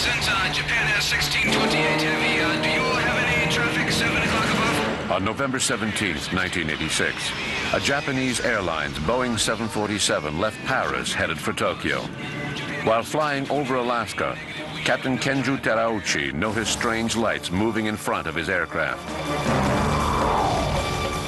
Center, Japan Air 1628 Heavy. Do you have any traffic 7 o'clock above? On November 17th, 1986, a Japanese Airlines Boeing 747 left Paris headed for Tokyo. While flying over Alaska, Captain Kenju Terauchi noticed strange lights moving in front of his aircraft.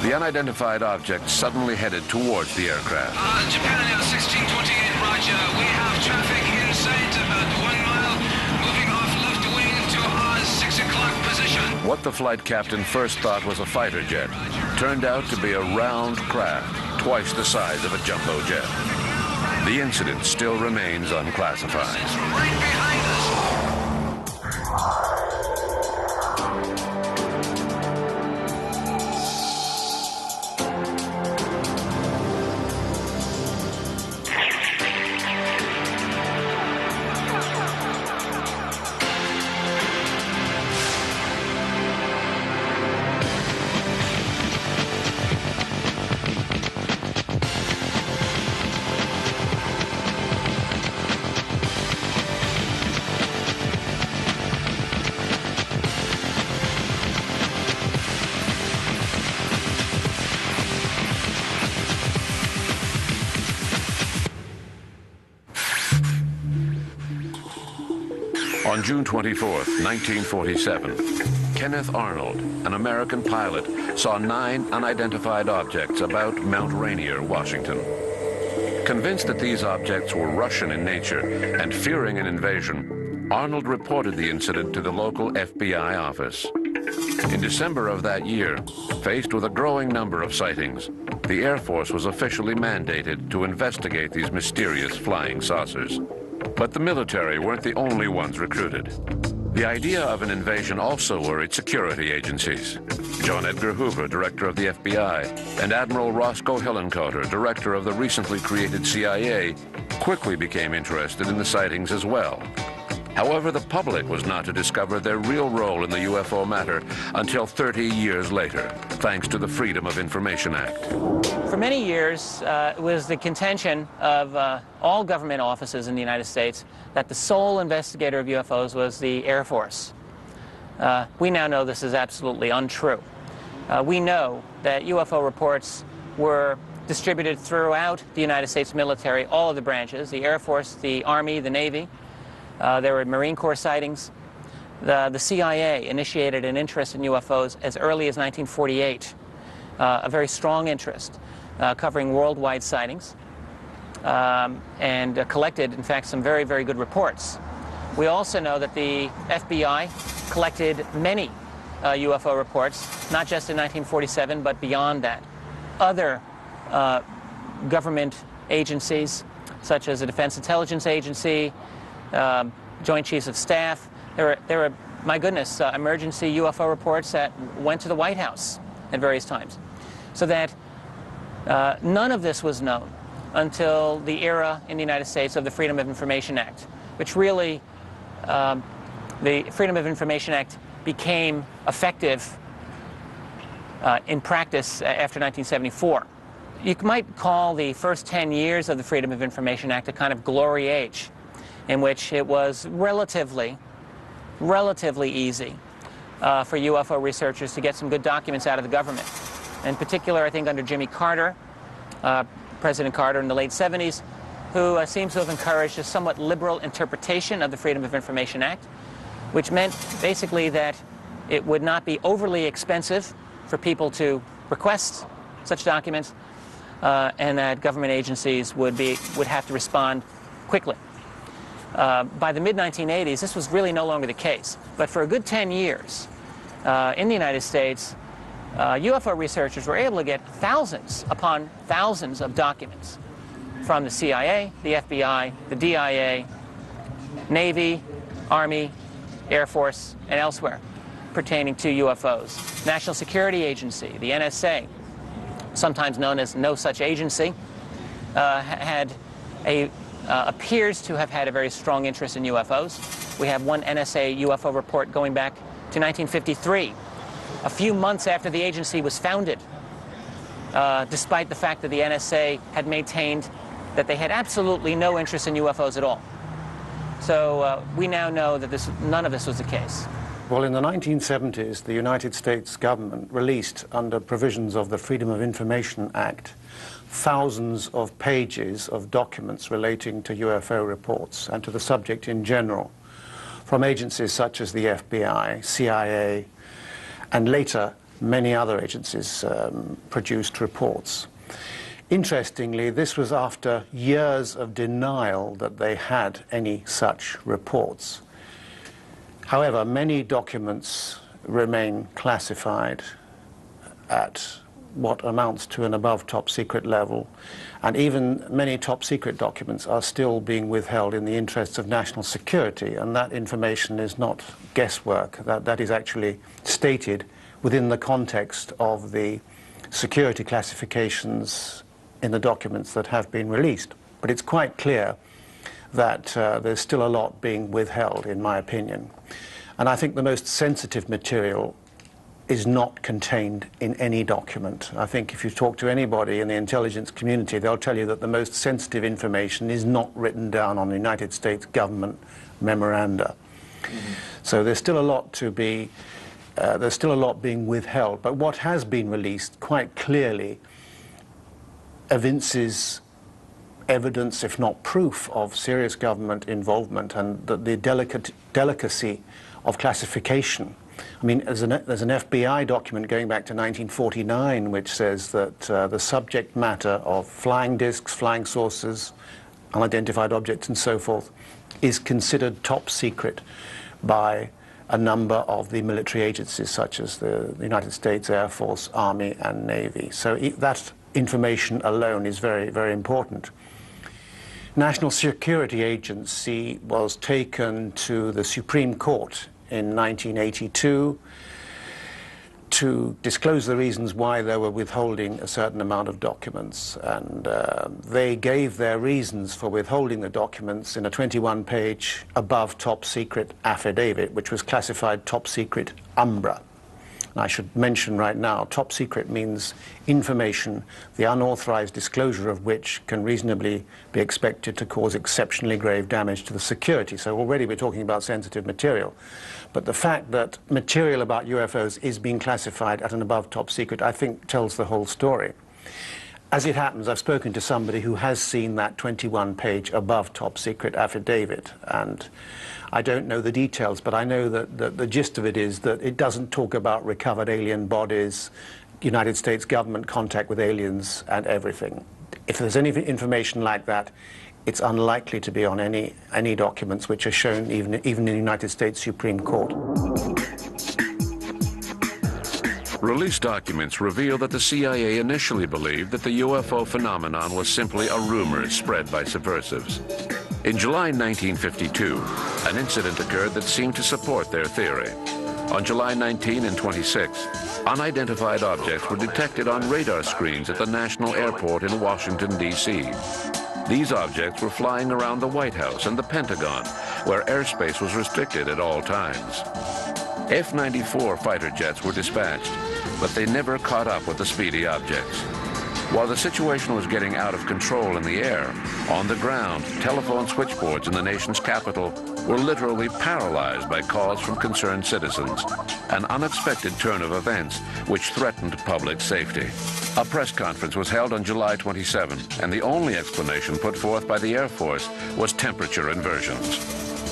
The unidentified object suddenly headed towards the aircraft. Japan Air 1628, roger. We have traffic in sight about 1 mile, moving off left wing to our 6 o'clock position. What the flight captain first thought was a fighter jet turned out to be a round craft, twice the size of a jumbo jet. The incident still remains unclassified. It's right behind us. On June 24th, 1947, Kenneth Arnold, an American pilot, saw 9 unidentified objects about Mount Rainier, Washington. Convinced that these objects were Russian in nature and fearing an invasion, Arnold reported the incident to the local FBI office. In December of that year, faced with a growing number of sightings, the Air Force was officially mandated to investigate these mysterious flying saucers. But the military weren't the only ones recruited. The idea of an invasion also worried security agencies. John Edgar Hoover, director of the FBI, and Admiral Roscoe Hillenkoetter, director of the recently created CIA, quickly became interested in the sightings as well. However, the public was not to discover their real role in the UFO matter until 30 years later, thanks to the Freedom of Information Act. For many years, it was the contention of all government offices in the United States that the sole investigator of UFOs was the Air Force. We now know this is absolutely untrue. We know that UFO reports were distributed throughout the United States military, all of the branches, the Air Force, the Army, the Navy. There were Marine Corps sightings. The CIA initiated an interest in UFOs as early as 1948, a very strong interest, covering worldwide sightings, and collected, in fact, some very, very good reports. We also know that the FBI collected many UFO reports, not just in 1947, but beyond that. Other government agencies, such as the Defense Intelligence Agency, Joint Chiefs of Staff. There were, my goodness, emergency UFO reports that went to the White House at various times. So that none of this was known until the era in the United States of the Freedom of Information Act, which really, the Freedom of Information Act became effective in practice after 1974. You might call the first 10 years of the Freedom of Information Act a kind of glory age, in which it was relatively easy for UFO researchers to get some good documents out of the government. In particular, I think under Jimmy Carter, President Carter in the late 70s, who seems to have encouraged a somewhat liberal interpretation of the Freedom of Information Act, which meant basically that it would not be overly expensive for people to request such documents, and that government agencies would have to respond quickly. By the mid-1980s, this was really no longer the case. But for a good 10 years, in the United States, UFO researchers were able to get thousands upon thousands of documents from the CIA, the FBI, the DIA, Navy, Army, Air Force, and elsewhere pertaining to UFOs. National Security Agency, the NSA, sometimes known as No Such Agency, appears to have had a very strong interest in UFOs. We have one NSA UFO report going back to 1953, a few months after the agency was founded, despite the fact that the NSA had maintained that they had absolutely no interest in UFOs at all. So we now know that none of this was the case. Well, in the 1970s, the United States government released, under provisions of the Freedom of Information Act, thousands of pages of documents relating to UFO reports and to the subject in general, from agencies such as the FBI, CIA, and later many other agencies produced reports. Interestingly, this was after years of denial that they had any such reports. However, many documents remain classified at what amounts to an above top secret level, and even many top secret documents are still being withheld in the interests of national security, and that information is not guesswork. That is actually stated within the context of the security classifications in the documents that have been released. But it's quite clear that there's still a lot being withheld, in my opinion. And I think the most sensitive material is not contained in any document. I think if you talk to anybody in the intelligence community, they'll tell you that the most sensitive information is not written down on the United States government memoranda. Mm-hmm. So there's still a lot to be, there's still a lot being withheld. But what has been released quite clearly evinces evidence, if not proof, of serious government involvement and the delicacy of classification. I mean, there's an FBI document going back to 1949 which says that the subject matter of flying discs, flying saucers, unidentified objects and so forth is considered top secret by a number of the military agencies such as the United States Air Force, Army and Navy. So that information alone is very, very important. National Security Agency was taken to the Supreme Court in 1982 to disclose the reasons why they were withholding a certain amount of documents. And they gave their reasons for withholding the documents in a 21-page above top secret affidavit, which was classified top secret umbra. And I should mention right now, top secret means information, the unauthorized disclosure of which can reasonably be expected to cause exceptionally grave damage to the security. So already we're talking about sensitive material. But the fact that material about UFOs is being classified at an above top secret, I think, tells the whole story. As it happens, I've spoken to somebody who has seen that 21-page above top secret affidavit, and I don't know the details, but I know that the gist of it is that it doesn't talk about recovered alien bodies, United States government contact with aliens and everything. If there's any information like that, it's unlikely to be on any documents which are shown even in the United States Supreme Court. Released documents reveal that the CIA initially believed that the UFO phenomenon was simply a rumor spread by subversives. In July 1952, an incident occurred that seemed to support their theory. On July 19 and 26, unidentified objects were detected on radar screens at the National Airport in Washington, D.C. These objects were flying around the White House and the Pentagon, where airspace was restricted at all times. F-94 fighter jets were dispatched, but they never caught up with the speedy objects. While the situation was getting out of control in the air, on the ground, telephone switchboards in the nation's capital were literally paralyzed by calls from concerned citizens, an unexpected turn of events which threatened public safety. A press conference was held on July 27, and the only explanation put forth by the Air Force was temperature inversions.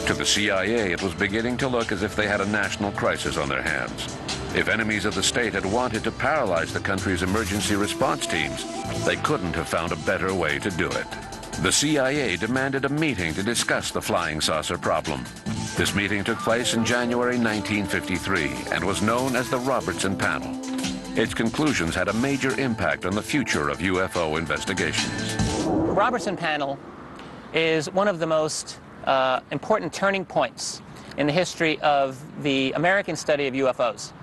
To the CIA, it was beginning to look as if they had a national crisis on their hands. If enemies of the state had wanted to paralyze the country's emergency response teams, they couldn't have found a better way to do it. The CIA demanded a meeting to discuss the flying saucer problem. This meeting took place in January 1953 and was known as the Robertson Panel. Its conclusions had a major impact on the future of UFO investigations. The Robertson Panel is one of the most important turning points in the history of the American study of UFOs.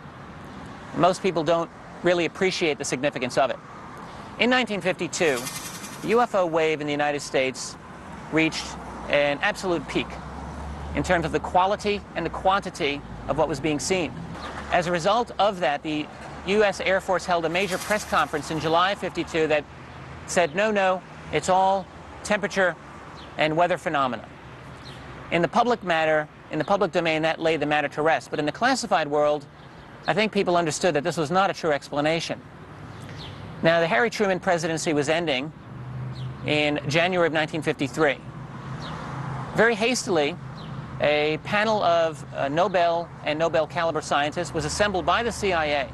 Most people don't really appreciate the significance of it. In 1952, the UFO wave in the United States reached an absolute peak in terms of the quality and the quantity of what was being seen. As a result of that, the U.S. Air Force held a major press conference in July of '52 that said, no, it's all temperature and weather phenomena. in the public domain, that laid the matter to rest. But in the classified world, I think people understood that this was not a true explanation. Now, the Harry Truman presidency was ending in January of 1953. Very hastily, a panel of Nobel and Nobel caliber scientists was assembled by the CIA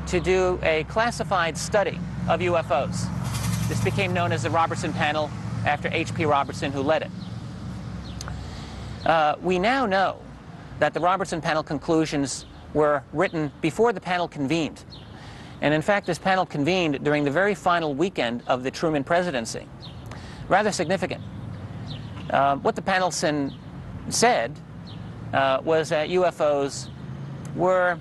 to do a classified study of UFOs. This became known as the Robertson Panel after H.P. Robertson, who led it. We now know that the Robertson Panel conclusions were written before the panel convened. And in fact, this panel convened during the very final weekend of the Truman presidency. Rather significant. What the panel said was that UFOs were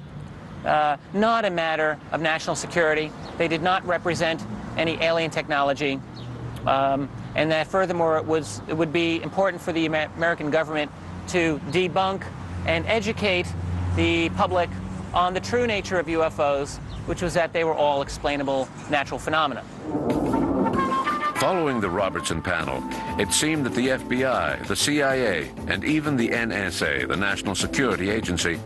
not a matter of national security. They did not represent any alien technology. And that furthermore, it would be important for the American government to debunk and educate the public on the true nature of UFOs, which was that they were all explainable natural phenomena. Following the Robertson panel, it seemed that the FBI, the CIA, and even the NSA, the National Security Agency,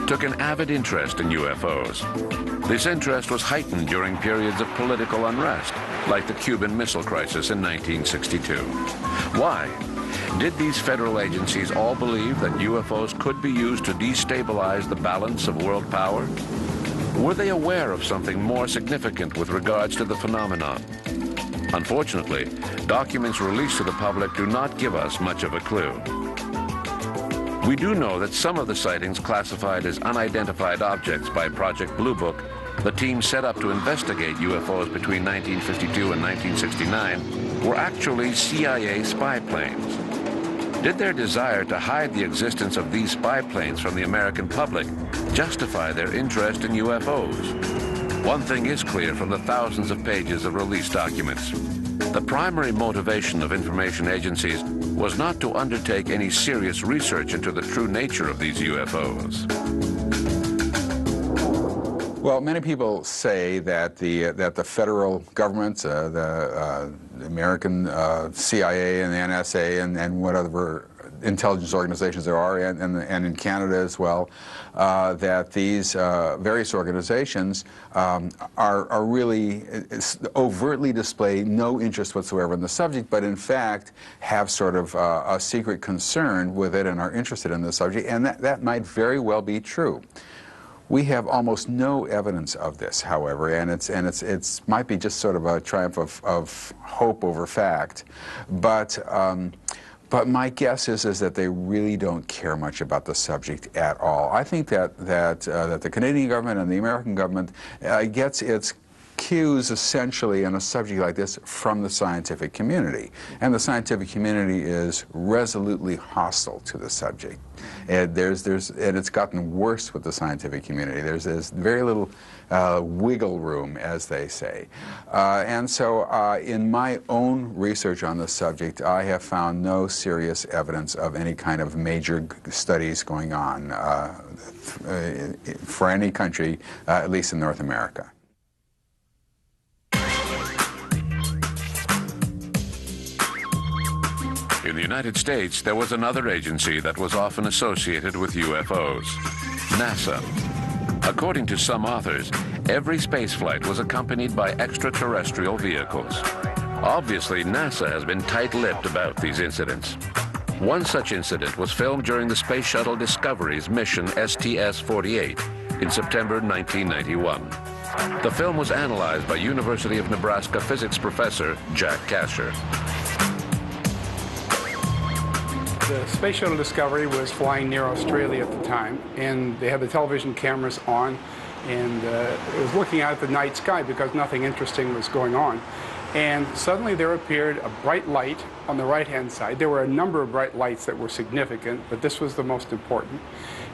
took an avid interest in UFOs. This interest was heightened during periods of political unrest, like the Cuban Missile Crisis in 1962. Why? Did these federal agencies all believe that UFOs could be used to destabilize the balance of world power? Were they aware of something more significant with regards to the phenomenon? Unfortunately, documents released to the public do not give us much of a clue. We do know that some of the sightings classified as unidentified objects by Project Blue Book, the team set up to investigate UFOs between 1952 and 1969, were actually CIA spy planes. Did their desire to hide the existence of these spy planes from the American public justify their interest in UFOs? One thing is clear from the thousands of pages of released documents. The primary motivation of information agencies was not to undertake any serious research into the true nature of these UFOs. Well, many people say that the federal government, the American CIA and the NSA and whatever intelligence organizations there are, and in Canada as well, that these various organizations are really overtly display no interest whatsoever in the subject, but in fact have sort of a secret concern with it and are interested in the subject, and that might very well be true. We have almost no evidence of this, however, and it's might be just sort of a triumph of hope over fact, but my guess is that they really don't care much about the subject at all. I think that the Canadian government and the American government gets its cues essentially on a subject like this from the scientific community, and the scientific community is resolutely hostile to the subject. And it's gotten worse with the scientific community. There's very little wiggle room, as they say. And so in my own research on the subject, I have found no serious evidence of any kind of major studies going on for any country, at least in North America. In the United States, there was another agency that was often associated with UFOs, NASA. According to some authors, every spaceflight was accompanied by extraterrestrial vehicles. Obviously, NASA has been tight-lipped about these incidents. One such incident was filmed during the Space Shuttle Discovery's mission STS-48 in September 1991. The film was analyzed by University of Nebraska physics professor Jack Kasher. The Space Shuttle Discovery was flying near Australia at the time, and they had the television cameras on, and it was looking out at the night sky because nothing interesting was going on. And suddenly there appeared a bright light on the right-hand side. There were a number of bright lights that were significant, but this was the most important.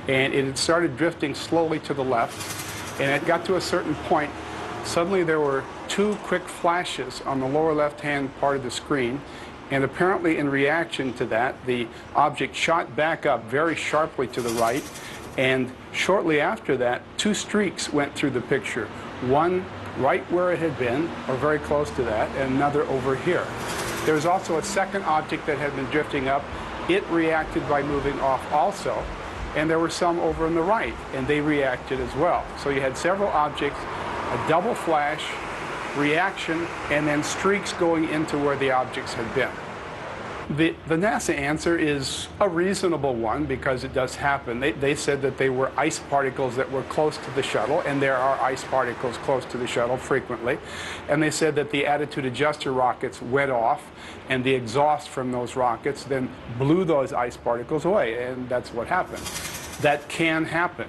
And it had started drifting slowly to the left, and it got to a certain point. Suddenly there were two quick flashes on the lower left-hand part of the screen, and apparently in reaction to that, the object shot back up very sharply to the right, and shortly after that, two streaks went through the picture. One right where it had been, or very close to that, and another over here. There was also a second object that had been drifting up, it reacted by moving off also. And there were some over on the right, and they reacted as well. So you had several objects, a double flash, reaction, and then streaks going into where the objects had been. The NASA answer is a reasonable one because it does happen. They said that they were ice particles that were close to the shuttle, and there are ice particles close to the shuttle frequently. And they said that the attitude adjuster rockets went off, and the exhaust from those rockets then blew those ice particles away, and that's what happened. That can happen.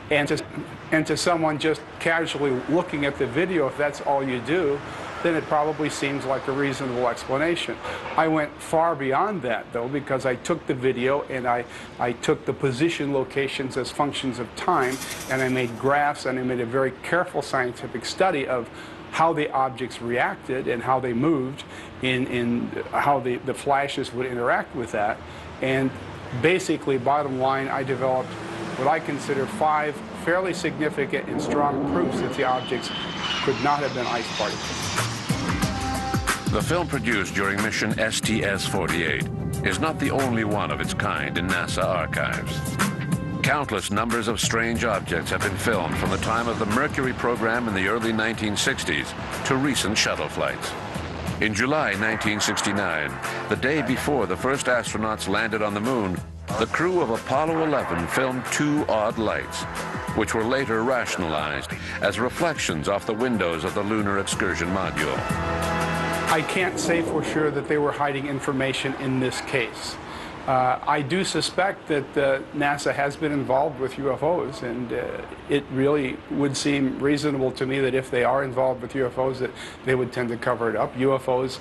And to someone just casually looking at the video, if that's all you do, then it probably seems like a reasonable explanation. I went far beyond that, though, because I took the video and I took the position locations as functions of time, and I made graphs, and I made a very careful scientific study of how the objects reacted and how they moved, in how the flashes would interact with that. And basically, bottom line, I developed what I consider 5 fairly significant and strong proofs that the objects could not have been ice particles. The film produced during mission STS-48 is not the only one of its kind in NASA archives. Countless numbers of strange objects have been filmed from the time of the Mercury program in the early 1960s to recent shuttle flights. In July 1969, the day before the first astronauts landed on the moon, the crew of Apollo 11 filmed 2 odd lights, which were later rationalized as reflections off the windows of the Lunar Excursion Module. I can't say for sure that they were hiding information in this case. I do suspect that NASA has been involved with UFOs, and it really would seem reasonable to me that if they are involved with UFOs, that they would tend to cover it up. UFOs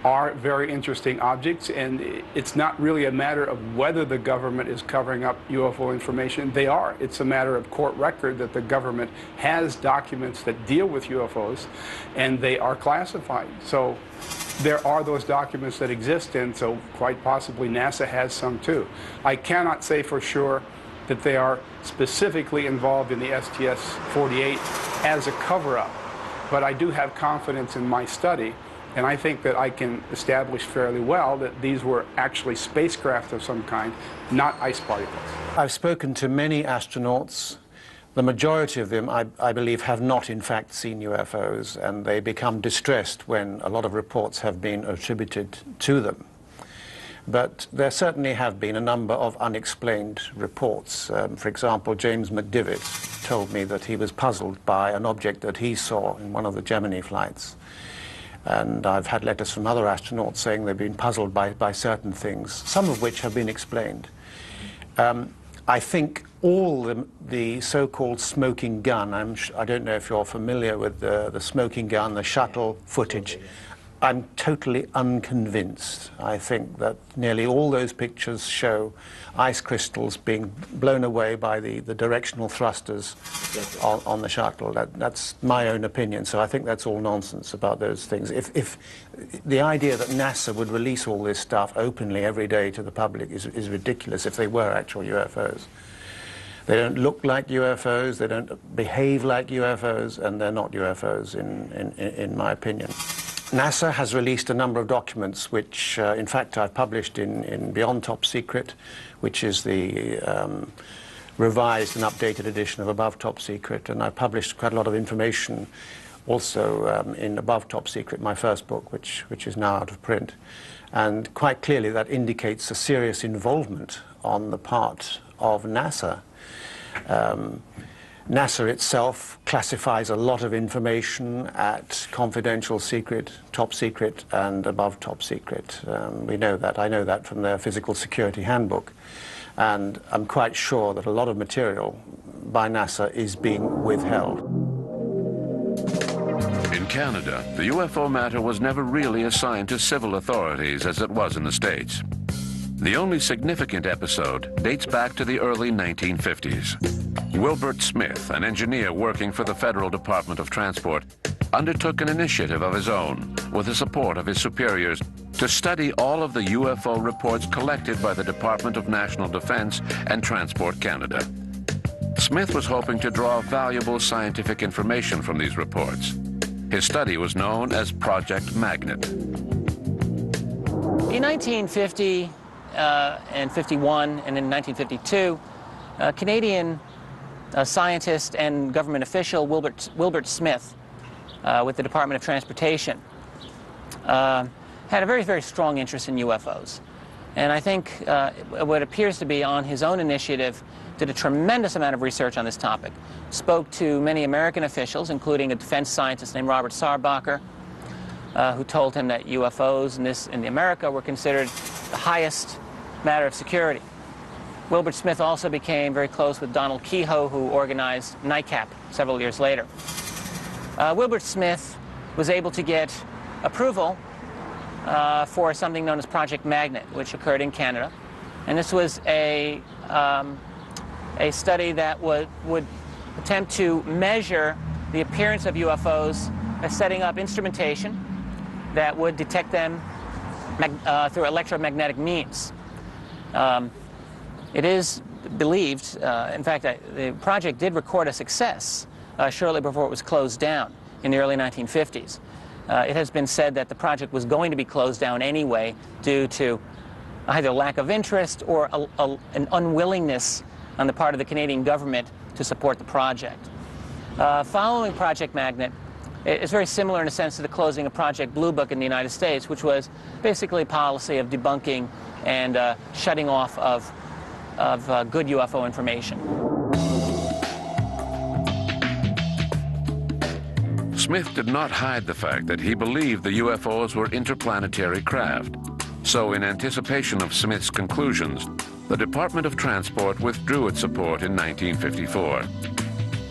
are very interesting objects, and it's not really a matter of whether the government is covering up UFO information. They are. It's a matter of court record that the government has documents that deal with UFOs, and they are classified. So there are those documents that exist, and so quite possibly NASA has some too. I cannot say for sure that they are specifically involved in the STS-48 as a cover-up, but I do have confidence in my study. And I think that I can establish fairly well that these were actually spacecraft of some kind, not ice particles. I've spoken to many astronauts. The majority of them, I believe, have not in fact seen UFOs, and they become distressed when a lot of reports have been attributed to them. But there certainly have been a number of unexplained reports. For example, James McDivitt told me that he was puzzled by an object that he saw in one of the Gemini flights. And I've had letters from other astronauts saying they've been puzzled by certain things, some of which have been explained. I think all the so-called smoking gun, I don't know if you're familiar with the smoking gun, the shuttle footage, I'm totally unconvinced. I think that nearly all those pictures show ice crystals being blown away by the directional thrusters on the shuttle. That's my own opinion, so I think that's all nonsense about those things. If the idea that NASA would release all this stuff openly every day to the public is ridiculous if they were actual UFOs. They don't look like UFOs, they don't behave like UFOs, and they're not UFOs in my opinion. NASA has released a number of documents which, in fact, I've published in Beyond Top Secret, which is the revised and updated edition of Above Top Secret, and I published quite a lot of information also in Above Top Secret, my first book, which is now out of print. And quite clearly that indicates a serious involvement on the part of NASA. NASA itself classifies a lot of information at confidential, secret, top secret, and above top secret. We know that. I know that from their physical security handbook. And I'm quite sure that a lot of material by NASA is being withheld. In Canada, the UFO matter was never really assigned to civil authorities as it was in the States. The only significant episode dates back to the early 1950s. Wilbert Smith, an engineer working for the Federal Department of Transport, undertook an initiative of his own, with the support of his superiors, to study all of the UFO reports collected by the Department of National Defense and Transport Canada. Smith was hoping to draw valuable scientific information from these reports. His study was known as Project Magnet. In 1950, in 51 and in 1952, Canadian scientist and government official Wilbert Smith with the Department of Transportation had a very, very strong interest in UFOs. And I think what appears to be on his own initiative did a tremendous amount of research on this topic. Spoke to many American officials, including a defense scientist named Robert Sarbacher, who told him that UFOs in America were considered the highest matter of security. Wilbert Smith also became very close with Donald Keyhoe, who organized NICAP several years later. Wilbert Smith was able to get approval for something known as Project Magnet, which occurred in Canada. And this was a study that would attempt to measure the appearance of UFOs by setting up instrumentation that would detect them through electromagnetic means. It is believed, in fact, the project did record a success shortly before it was closed down in the early 1950s. It has been said that the project was going to be closed down anyway due to either lack of interest or an unwillingness on the part of the Canadian government to support the project. Following Project Magnet, it's very similar in a sense to the closing of Project Blue Book in the United States, which was basically a policy of debunking and shutting off of good UFO information. Smith did not hide the fact that he believed the UFOs were interplanetary craft. So in anticipation of Smith's conclusions, the Department of Transport withdrew its support in 1954.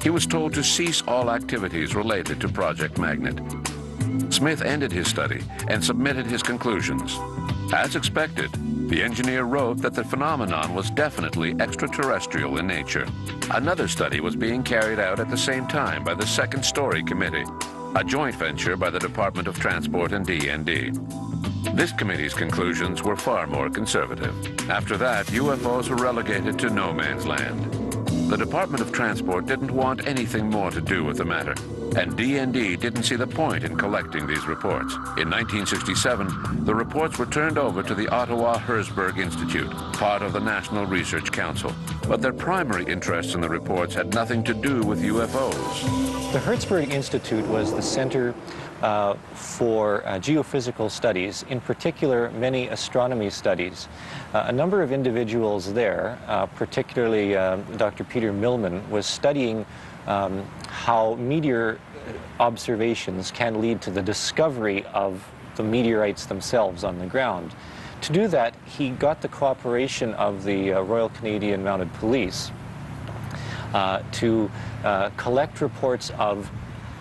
He was told to cease all activities related to Project Magnet. Smith ended his study and submitted his conclusions. As expected, the engineer wrote that the phenomenon was definitely extraterrestrial in nature. Another study was being carried out at the same time by the Second Story Committee, a joint venture by the Department of Transport and DND. This committee's conclusions were far more conservative. After that, UFOs were relegated to no man's land. The Department of Transport didn't want anything more to do with the matter, and DND didn't see the point in collecting these reports. In 1967, the reports were turned over to the Ottawa Herzberg Institute, part of the National Research Council. But their primary interest in the reports had nothing to do with UFOs. The Herzberg Institute was the center for geophysical studies, in particular many astronomy studies. A number of individuals there, particularly Dr. Peter Millman, was studying how meteor observations can lead to the discovery of the meteorites themselves on the ground. To do that, he got the cooperation of the Royal Canadian Mounted Police to collect reports of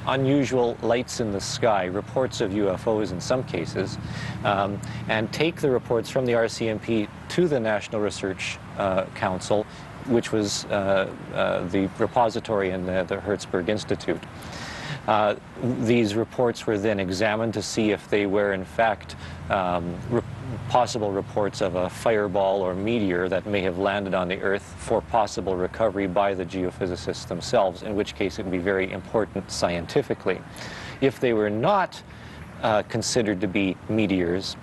unusual lights in the sky, reports of UFOs in some cases, and take the reports from the RCMP to the National Research Council, which was the repository in the Herzberg Institute. These reports were then examined to see if they were in fact possible reports of a fireball or meteor that may have landed on the Earth for possible recovery by the geophysicists themselves, in which case it would be very important scientifically. If they were not considered to be meteors,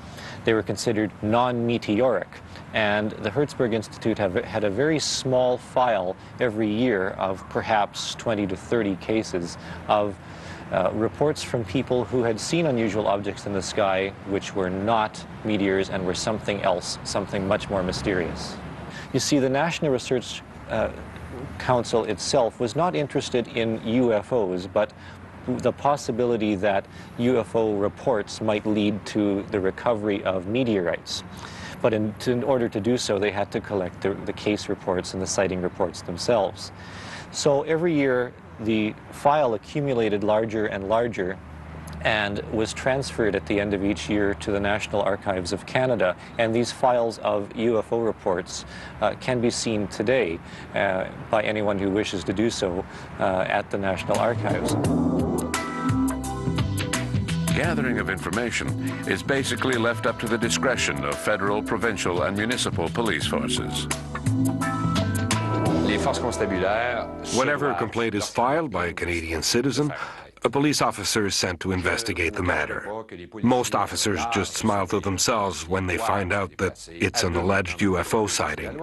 they were considered non-meteoric. And the Herzberg Institute had a very small file every year of perhaps 20 to 30 cases of reports from people who had seen unusual objects in the sky which were not meteors and were something else, something much more mysterious. You see, the National Research Council itself was not interested in UFOs, but the possibility that UFO reports might lead to the recovery of meteorites. But in order to do so, they had to collect the case reports and the sighting reports themselves. So every year, the file accumulated larger and larger and was transferred at the end of each year to the National Archives of Canada. And these files of UFO reports can be seen today by anyone who wishes to do so at the National Archives. Gathering of information is basically left up to the discretion of federal, provincial, and municipal police forces. Whenever a complaint is filed by a Canadian citizen, A police officer is sent to investigate the matter. Most officers just smile to themselves when they find out that it's an alleged UFO sighting.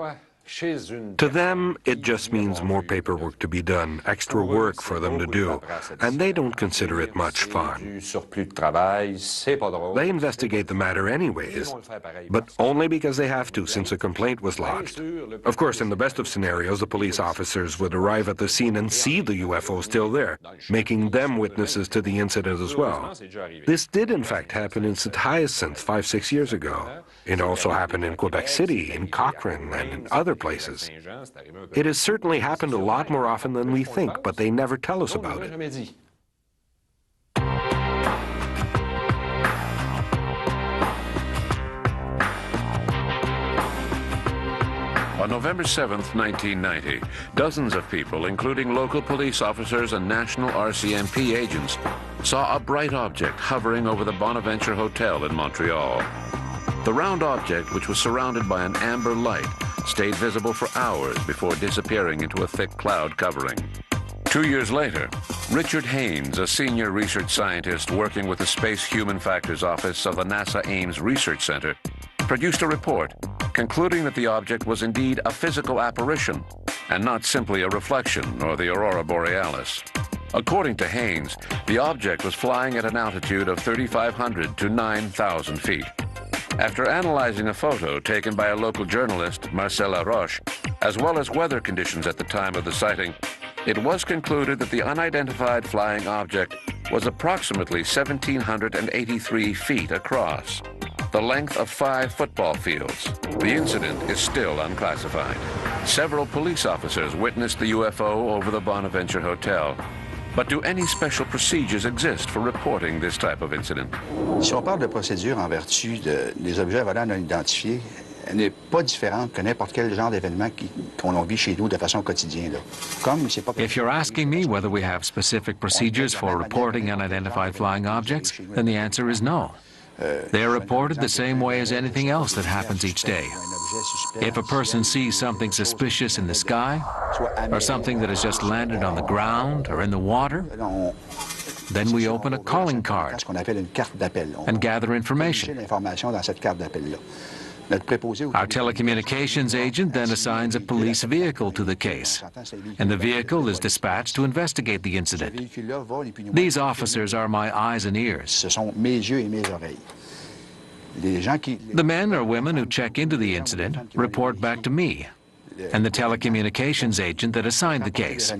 To them, it just means more paperwork to be done, extra work for them to do, and they don't consider it much fun. They investigate the matter anyways, but only because they have to, since a complaint was lodged. Of course, in the best of scenarios, the police officers would arrive at the scene and see the UFO still there, making them witnesses to the incident as well. This did in fact happen in St. Hyacinthe 5-6 years ago. It also happened in Quebec City, in Cochrane, and in other places. It has certainly happened a lot more often than we think, but they never tell us about it. On November 7th, 1990, dozens of people, including local police officers and national RCMP agents, saw a bright object hovering over the Bonaventure Hotel in Montreal. The round object, which was surrounded by an amber light, stayed visible for hours before disappearing into a thick cloud covering. 2 years later, Richard Haynes, a senior research scientist working with the Space Human Factors Office of the NASA Ames Research Center, produced a report concluding that the object was indeed a physical apparition and not simply a reflection or the aurora borealis. According to Haynes, the object was flying at an altitude of 3,500 to 9,000 feet. After analyzing a photo taken by a local journalist, Marcel Laroche, as well as weather conditions at the time of the sighting, it was concluded that the unidentified flying object was approximately 1,783 feet across, the length of 5 football fields. The incident is still unclassified. Several police officers witnessed the UFO over the Bonaventure Hotel. But do any special procedures exist for reporting this type of incident? Si on parle de procédure en vertu des objets volants non identifiés, elle n'est pas différente que n'importe quel genre d'événement qu'on vit chez nous de façon quotidienne. If you're asking me whether we have specific procedures for reporting unidentified flying objects, then the answer is no. They are reported the same way as anything else that happens each day. If a person sees something suspicious in the sky, or something that has just landed on the ground or in the water, then we open a calling card and gather information. Our telecommunications agent then assigns a police vehicle to the case, and the vehicle is dispatched to investigate the incident. These officers are my eyes and ears. The men or women who check into the incident report back to me and the telecommunications agent that assigned the case.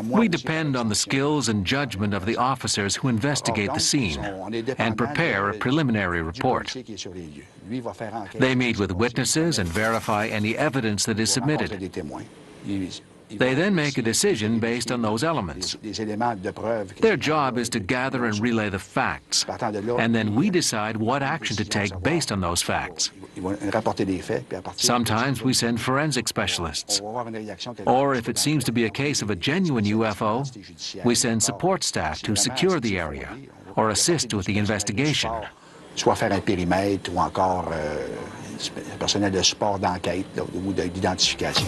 We depend on the skills and judgment of the officers who investigate the scene and prepare a preliminary report. They meet with witnesses and verify any evidence that is submitted. They then make a decision based on those elements. Their job is to gather and relay the facts, and then we decide what action to take based on those facts. Sometimes we send forensic specialists, or if it seems to be a case of a genuine UFO, we send support staff to secure the area or assist with the investigation. Soit faire un périmètre ou encore personnel de support d'enquête ou d'identification.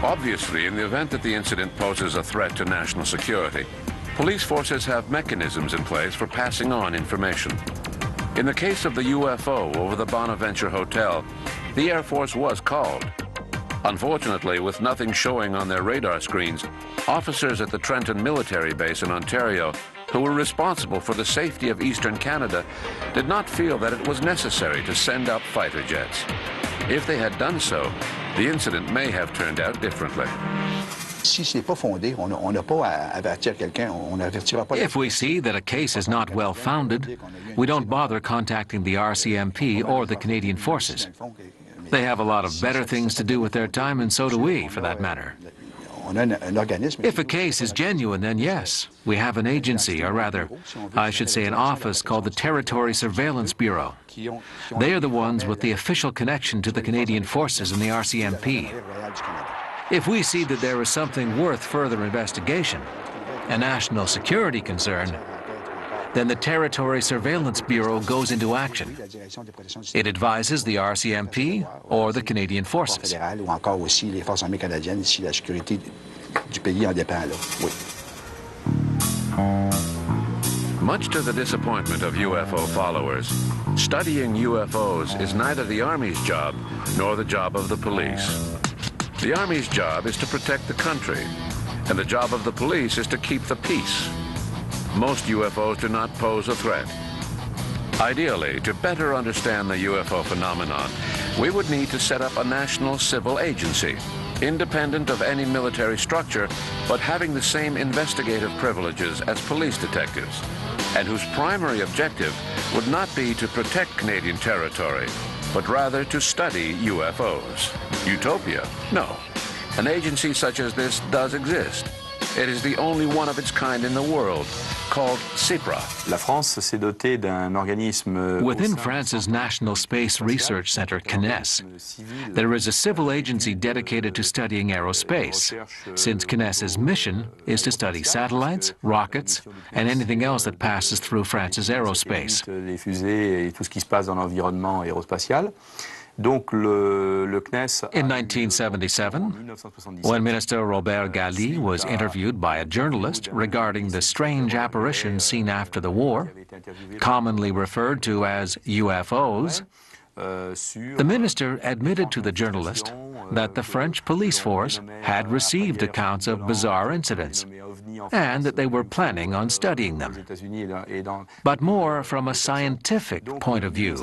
Obviously, in the event that the incident poses a threat to national security, police forces have mechanisms in place for passing on information. In the case of the UFO over the Bonaventure Hotel, the Air Force was called. Unfortunately, with nothing showing on their radar screens, officers at the Trenton military base in Ontario, who were responsible for the safety of Eastern Canada, did not feel that it was necessary to send up fighter jets. If they had done so, the incident may have turned out differently. If we see that a case is not well founded, we don't bother contacting the RCMP or the Canadian Forces. They have a lot of better things to do with their time, and so do we, for that matter. If a case is genuine, then yes, we have an agency, or rather, I should say an office called the Territory Surveillance Bureau. They are the ones with the official connection to the Canadian Forces and the RCMP. If we see that there is something worth further investigation, a national security concern, then the Territory Surveillance Bureau goes into action. It advises the RCMP or the Canadian Forces. du pays en dépend, là, oui. Much to the disappointment of UFO followers, studying UFOs is neither the Army's job nor the job of the police. The Army's job is to protect the country, and the job of the police is to keep the peace. Most UFOs do not pose a threat. Ideally, to better understand the UFO phenomenon, we would need to set up a national civil agency, independent of any military structure, but having the same investigative privileges as police detectives, and whose primary objective would not be to protect Canadian territory, but rather to study UFOs. Utopia? No. An agency such as this does exist. It is the only one of its kind in the world, called CIPRA. La France s'est dotée d'un organisme. Within France's National Space Research Center, CNES, there is a civil agency dedicated to studying aerospace, since CNES's mission is to study satellites, rockets, and anything else that passes through France's aerospace. Les fusées et tout ce qui se passe dans l'environnement aérospatial. Donc le CNES. In 1977, when Minister Robert Galli was interviewed by a journalist regarding the strange apparitions seen after the war, commonly referred to as UFOs, the minister admitted to the journalist that the French police force had received accounts of bizarre incidents and that they were planning on studying them, but more from a scientific point of view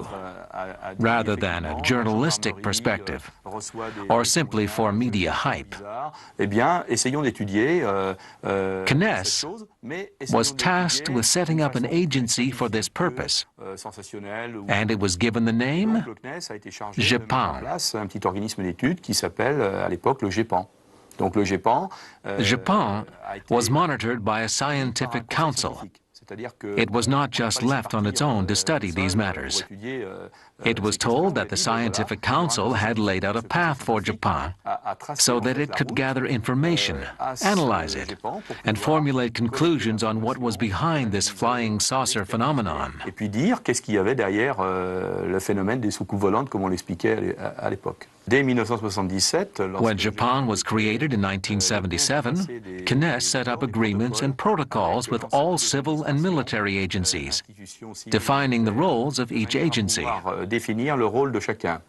rather than a journalistic perspective or simply for media hype. CNES was tasked with setting up an agency for this purpose, and it was given the name GEPAN. GEPAN was monitored by a scientific council. It was not just left on its own to study these matters. It was told that the scientific council had laid out a path for Japan so that it could gather information, analyze it, and formulate conclusions on what was behind this flying saucer phenomenon. Et puis dire qu'est-ce qu'il y avait derrière le phénomène des soucoupes volantes, comme on l'expliquait à l'époque. Dès 1977, when Japan was created in 1977, CNES set up agreements and protocols with all civil and military agencies, defining the roles of each agency. Définir le rôle de chacun.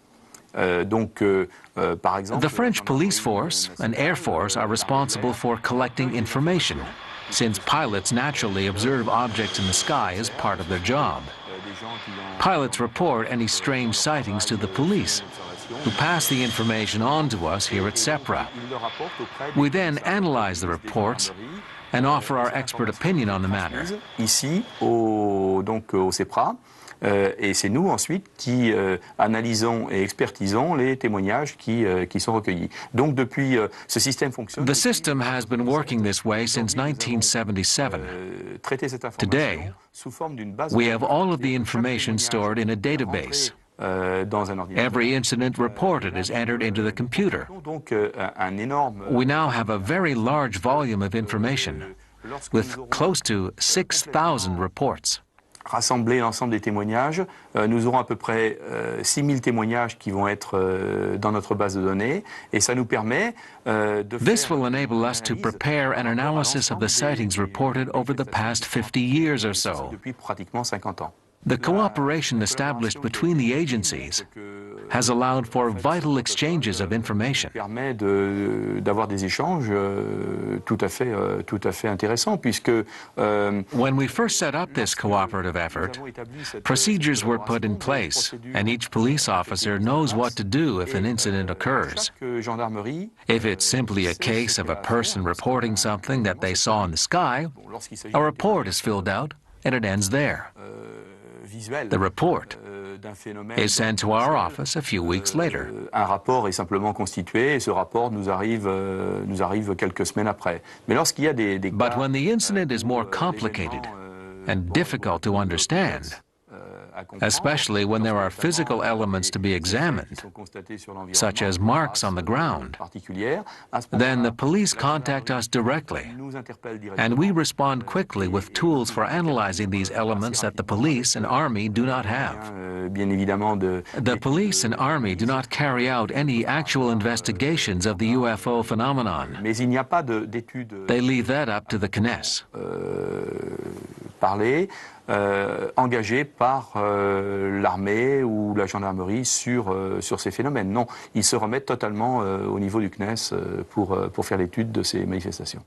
The French police force and air force are responsible for collecting information, since pilots naturally observe objects in the sky as part of their job. Pilots report any strange sightings to the police, who pass the information on to us here at CEPRA. We then analyze the reports and offer our expert opinion on the matter. Ici, au CEPRA, et c'est nous ensuite qui analysons et expertisons les témoignages qui sont recueillis. Donc depuis, ce système fonctionne. The system has been working this way since 1977. Today, we have all of the information stored in a database. Every incident reported is entered into the computer. We now have a very large volume of information, with close to 6,000 reports. Rassembler l'ensemble des témoignages, nous aurons à peu près 6000 témoignages qui vont être dans notre base de données, et ça nous permet This will enable us to prepare an analysis of the sightings reported over the past 50 years or so. Depuis pratiquement 50 ans. The cooperation established between the agencies has allowed for vital exchanges of information. Permet d'avoir des échanges tout à fait intéressants, puisque when we first set up this cooperative effort, procedures were put in place, and each police officer knows what to do if an incident occurs. If it's simply a case of a person reporting something that they saw in the sky, a report is filled out, and it ends there. The report is sent to our office a few weeks later. Un rapport est simplement constitué, et ce rapport nous arrive quelques semaines après. Mais lorsqu'il y a des But when the incident is more complicated and difficult to understand, especially when there are physical elements to be examined, such as marks on the ground, then the police contact us directly, and we respond quickly with tools for analyzing these elements that the police and Army do not have. The police and Army do not carry out any actual investigations of the UFO phenomenon. They leave that up to the CNES. Engagés par l'armée ou la gendarmerie sur ces phénomènes. Non, ils se remettent totalement au niveau du CNES pour faire l'étude de ces manifestations.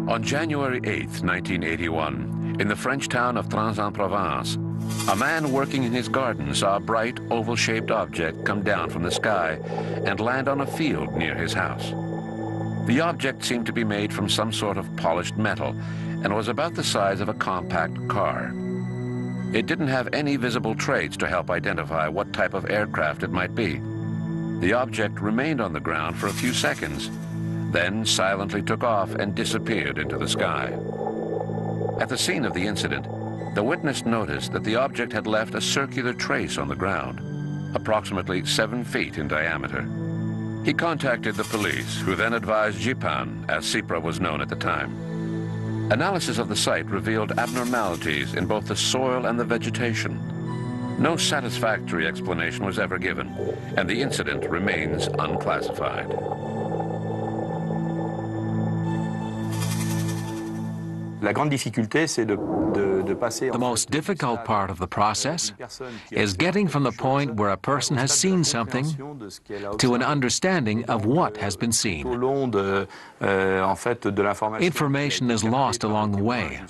On January 8, 1981, in the French town of Trans-en-Provence, a man working in his garden saw a bright, oval-shaped object come down from the sky and land on a field near his house. The object seemed to be made from some sort of polished metal and was about the size of a compact car. It didn't have any visible traits to help identify what type of aircraft it might be. The object remained on the ground for a few seconds, then silently took off and disappeared into the sky. At the scene of the incident, the witness noticed that the object had left a circular trace on the ground, approximately 7 feet in diameter. He contacted the police, who then advised JIPAN, as CIPRA was known at the time. Analysis of the site revealed abnormalities in both the soil and the vegetation. No satisfactory explanation was ever given, and the incident remains unclassified. The most difficult part of the process is getting from the point where a person has seen something to an understanding of what has been seen. Information is lost along the way,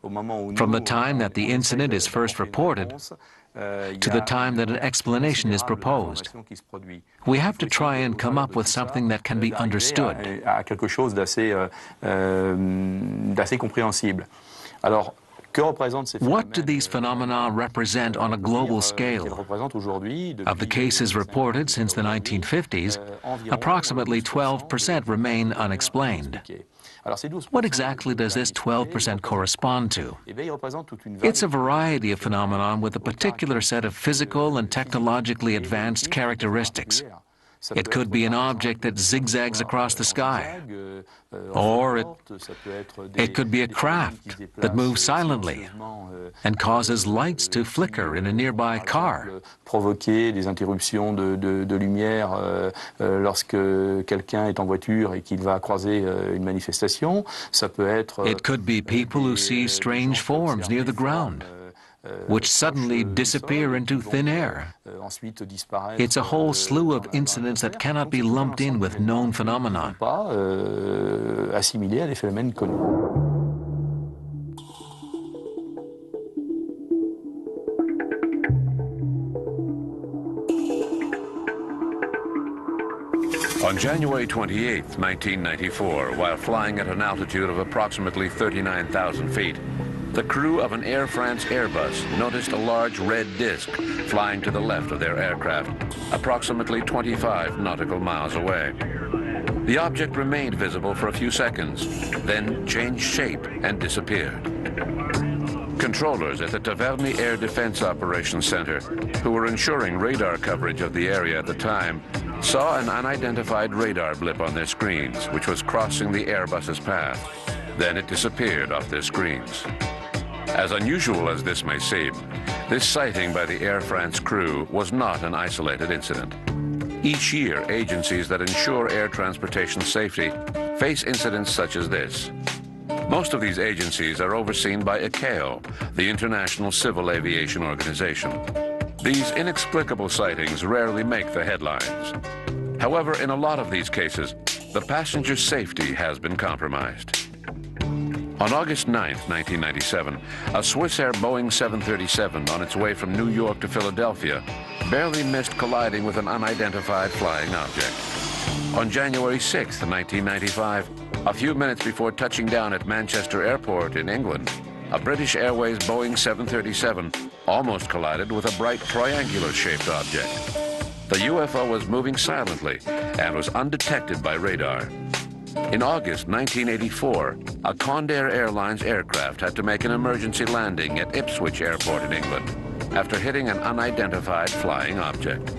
from the time that the incident is first reported to the time that an explanation is proposed. We have to try and come up with something that can be understood. What do these phenomena represent on a global scale? Of the cases reported since the 1950s, approximately 12% remain unexplained. What exactly does this 12% correspond to? It's a variety of phenomena with a particular set of physical and technologically advanced characteristics. It could be an object that zigzags across the sky, or it could be a craft that moves silently and causes lights to flicker in a nearby car. Provoquer des interruptions de lumière lorsque quelqu'un est en voiture et qu'il va croiser une manifestation. Ça peut être. It could be people who see strange forms near the ground, which suddenly disappear into thin air. It's a whole slew of incidents that cannot be lumped in with known phenomena. Assimilés à des phénomènes connus. On January 28, 1994, while flying at an altitude of approximately 39,000 feet, the crew of an Air France Airbus noticed a large red disc flying to the left of their aircraft, approximately 25 nautical miles away. The object remained visible for a few seconds, then changed shape and disappeared. Controllers at the Taverny Air Defense Operations Center, who were ensuring radar coverage of the area at the time, saw an unidentified radar blip on their screens, which was crossing the Airbus's path. Then it disappeared off their screens. As unusual as this may seem, this sighting by the Air France crew was not an isolated incident. Each year, agencies that ensure air transportation safety face incidents such as this. Most of these agencies are overseen by ICAO, the International Civil Aviation Organization. These inexplicable sightings rarely make the headlines. However, in a lot of these cases, the passenger safety has been compromised. On August 9, 1997, a Swissair Boeing 737 on its way from New York to Philadelphia barely missed colliding with an unidentified flying object. On January 6, 1995, a few minutes before touching down at Manchester Airport in England, a British Airways Boeing 737 almost collided with a bright triangular-shaped object. The UFO was moving silently and was undetected by radar. In August 1984, a Condair Airlines aircraft had to make an emergency landing at Ipswich Airport in England after hitting an unidentified flying object.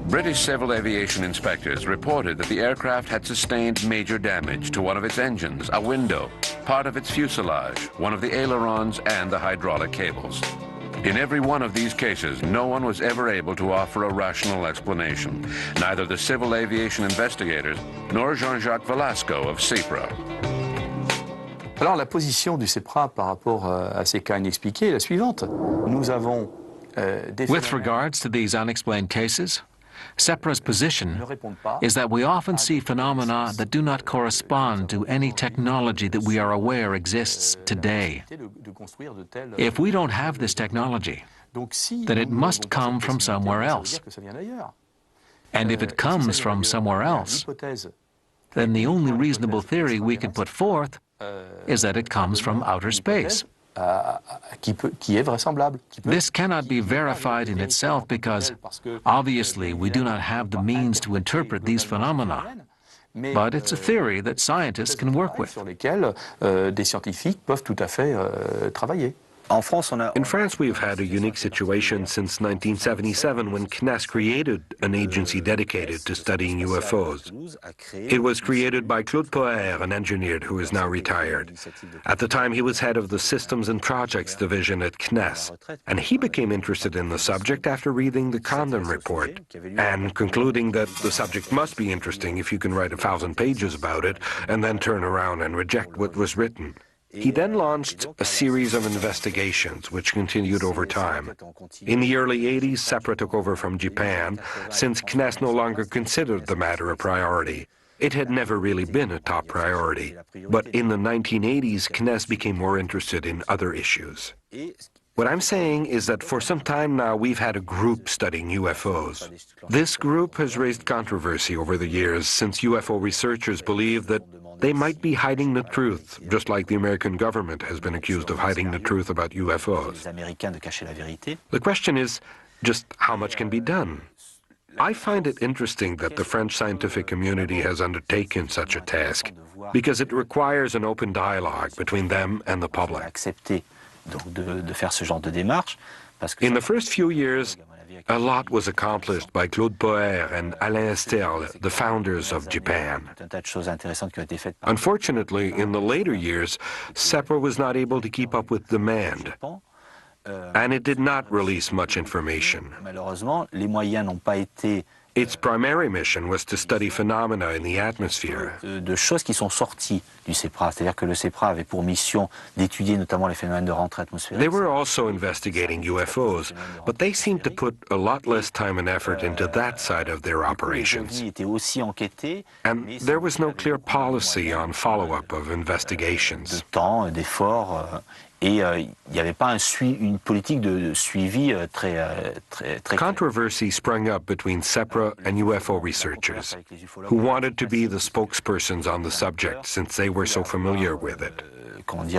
British civil aviation inspectors reported that the aircraft had sustained major damage to one of its engines, a window, part of its fuselage, one of the ailerons, and the hydraulic cables. In every one of these cases, no one was ever able to offer a rational explanation, neither the civil aviation investigators nor Jean-Jacques Velasco of CEPRA. Alors la position du CEPRA par rapport à ces cas inexpliqués est la suivante. Nous avons With regards to these unexplained cases, CEPRA's position is that we often see phenomena that do not correspond to any technology that we are aware exists today. If we don't have this technology, then it must come from somewhere else. And if it comes from somewhere else, then the only reasonable theory we can put forth is that it comes from outer space. This cannot be verified in itself because, obviously, we do not have the means to interpret these phenomena. But it's a theory that scientists can work with. In France, we've had a unique situation since 1977 when CNES created an agency dedicated to studying UFOs. It was created by Claude Poher, an engineer who is now retired. At the time, he was head of the Systems and Projects Division at CNES, and he became interested in the subject after reading the Condon report and concluding that the subject must be interesting if you can write 1,000 pages about it and then turn around and reject what was written. He then launched a series of investigations which continued over time. In the early 80s, CEPRA took over from Japan, since CNES no longer considered the matter a priority. It had never really been a top priority. But in the 1980s, CNES became more interested in other issues. What I'm saying is that for some time now, we've had a group studying UFOs. This group has raised controversy over the years, since UFO researchers believe that they might be hiding the truth, just like the American government has been accused of hiding the truth about UFOs. The question is just how much can be done? I find it interesting that the French scientific community has undertaken such a task, because it requires an open dialogue between them and the public. In the first few years, a lot was accomplished by Claude Poher and Alain Sterle, the founders of Japan. Unfortunately, in the later years, CEPRA was not able to keep up with demand, and it did not release much information. Its primary mission was to study phenomena in the atmosphere. They were also investigating UFOs, but they seemed to put a lot less time and effort into that side of their operations. And there was no clear policy on follow-up of investigations. Controversy sprung up between CEPRA and UFO researchers, who wanted to be the spokespersons on the subject since they were so familiar with it. But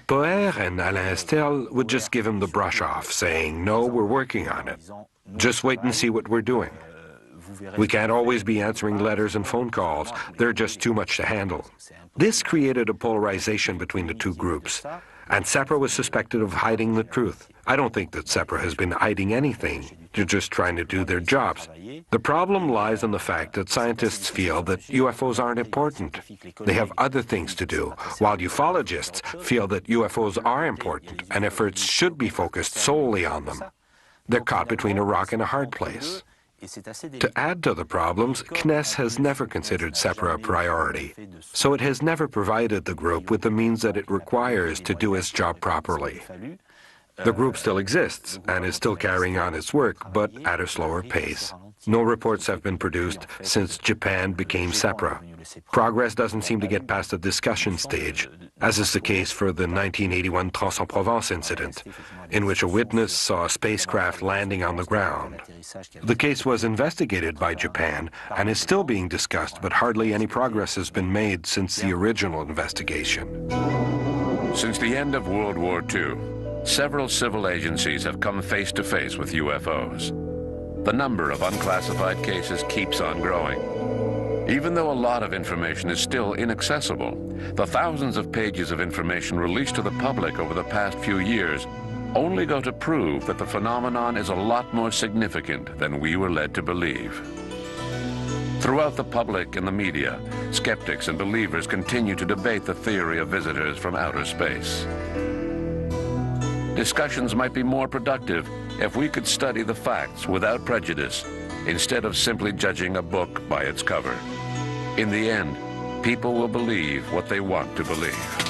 Poher and Alain Sterle would just give him the brush off, saying, "No, we're working on it. Just wait and see what we're doing. We can't always be answering letters and phone calls. They're just too much to handle." This created a polarization between the two groups, and CEPRA was suspected of hiding the truth. I don't think that CEPRA has been hiding anything. They're just trying to do their jobs. The problem lies in the fact that scientists feel that UFOs aren't important. They have other things to do, while ufologists feel that UFOs are important and efforts should be focused solely on them. They're caught between a rock and a hard place. To add to the problems, CNES has never considered CEPRA a priority, so it has never provided the group with the means that it requires to do its job properly. The group still exists and is still carrying on its work, but at a slower pace. No reports have been produced since Japan became CEPRA. Progress doesn't seem to get past the discussion stage, as is the case for the 1981 Aix-en-Provence incident, in which a witness saw a spacecraft landing on the ground. The case was investigated by Japan and is still being discussed, but hardly any progress has been made since the original investigation. Since the end of World War II, several civil agencies have come face to face with UFOs. The number of unclassified cases keeps on growing. Even though a lot of information is still inaccessible, the thousands of pages of information released to the public over the past few years only go to prove that the phenomenon is a lot more significant than we were led to believe. Throughout the public and the media, skeptics and believers continue to debate the theory of visitors from outer space. Discussions might be more productive if we could study the facts without prejudice, instead of simply judging a book by its cover. In the end, people will believe what they want to believe.